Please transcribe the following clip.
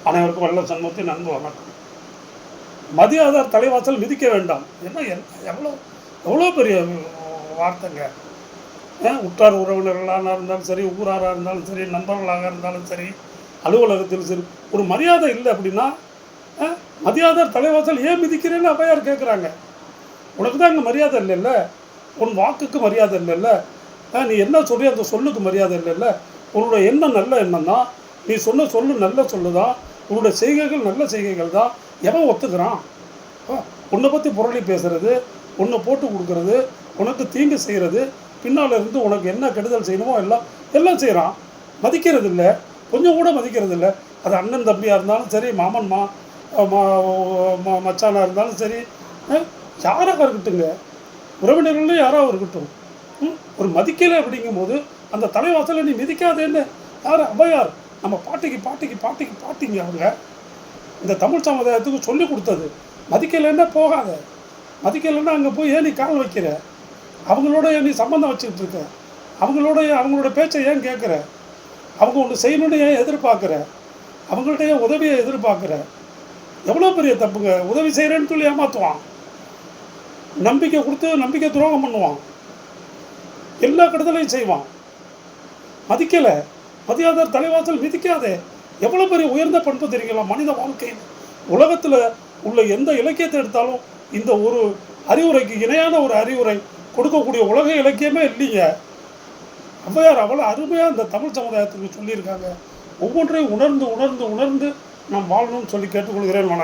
அனைவருக்கும் வல்ல சண்முகத்தின் அன்பு வணக்கம். மதியாதார் தலைவாசல் மிதிக்க வேண்டாம். என்ன எவ்வளோ எவ்வளோ பெரிய வார்த்தைங்க. உற்றார் உறவினர்களாக இருந்தாலும் சரி, ஊராராக இருந்தாலும் சரி, நண்பர்களாக இருந்தாலும் சரி, அலுவலகத்தில் சரி, ஒரு மரியாதை இல்லை அப்படின்னா மதியாதார் தலைவாசல் ஏன் மிதிக்கிறேன்னு அவையார் கேட்குறாங்க. உனக்கு தான் அங்கே மரியாதை இல்லைல்ல, உன் வாக்குக்கு மரியாதை இல்லைல்ல, நீ என்ன சொல்லி அந்த சொல்லுக்கு மரியாதை இல்லைல்ல, உன்னோட எண்ணம் நல்ல எண்ணம் தான், நீ சொன்ன சொல்லு நல்ல சொல்லு தான், உன்னோட செய்கைகள் நல்ல செய்கைகள் தான். எவன் ஒத்துக்கிறான்? உன்னை பற்றி புரளி பேசுகிறது, உன்னை போட்டு கொடுக்கறது, உனக்கு தீங்கு செய்கிறது, பின்னால் இருந்து உனக்கு என்ன கெடுதல் செய்யணுமோ எல்லாம் செய்கிறான். மதிக்கிறது இல்லை, கொஞ்சம் கூட மதிக்கிறது இல்லை. அது அண்ணன் தம்பியாக இருந்தாலும் சரி, மாமன் மச்சானாக இருந்தாலும் சரி, யாராக இருக்கட்டுங்க, உறவினர்களே யாராக இருக்கட்டும். ஒரு மதிக்கலை அப்படிங்கும்போது அந்த தலைவாசலை நீ மிதிக்காதேன்னு யார்? அவையார் நம்ம பாட்டிங்க அவங்க இந்த தமிழ் சமுதாயத்துக்கு சொல்லி கொடுத்தது. மதிக்கலைன்னா போகாத, மதிக்கலைன்னா அங்கே போய் ஏன் நீ கால் வைக்கிற, அவங்களோட நீ சம்பந்தம் வச்சுக்கிட்டு இருக்க, அவங்களோட பேச்சை ஏன் கேட்குற, அவங்க ஒன்று செய்யணுன்னு ஏன் எதிர்பார்க்குற, அவங்கள்ட்ட ஏன் உதவியை எதிர்பார்க்குற? எவ்வளோ பெரிய தப்புங்க. உதவி செய்கிறேன்னு சொல்லி ஏமாற்றுவான், நம்பிக்கை கொடுத்து நம்பிக்கை துரோகம் பண்ணுவான், எல்லா கெடுதலையும் செய்வான். மதிக்கலை, மதியாதார் தலைவாசல் மிதிக்காதே. எவ்வளோ பெரிய உயர்ந்த பண்பு தெரியுங்களா மனித வாழ்க்கையில். உலகத்தில் உள்ள எந்த இலக்கியத்தை எடுத்தாலும் இந்த ஒரு அறிவுரைக்கு இணையான ஒரு அறிவுரை கொடுக்கக்கூடிய உலக இலக்கியமே இல்லைங்க. ஔவையார் அவ்வளோ அருமையாக இந்த தமிழ் சமுதாயத்துக்கு சொல்லியிருக்காங்க. ஒவ்வொன்றையும் உணர்ந்து நாம் வாழணும்னு சொல்லி கேட்டுக்கொள்கிறேன். வணக்கம்.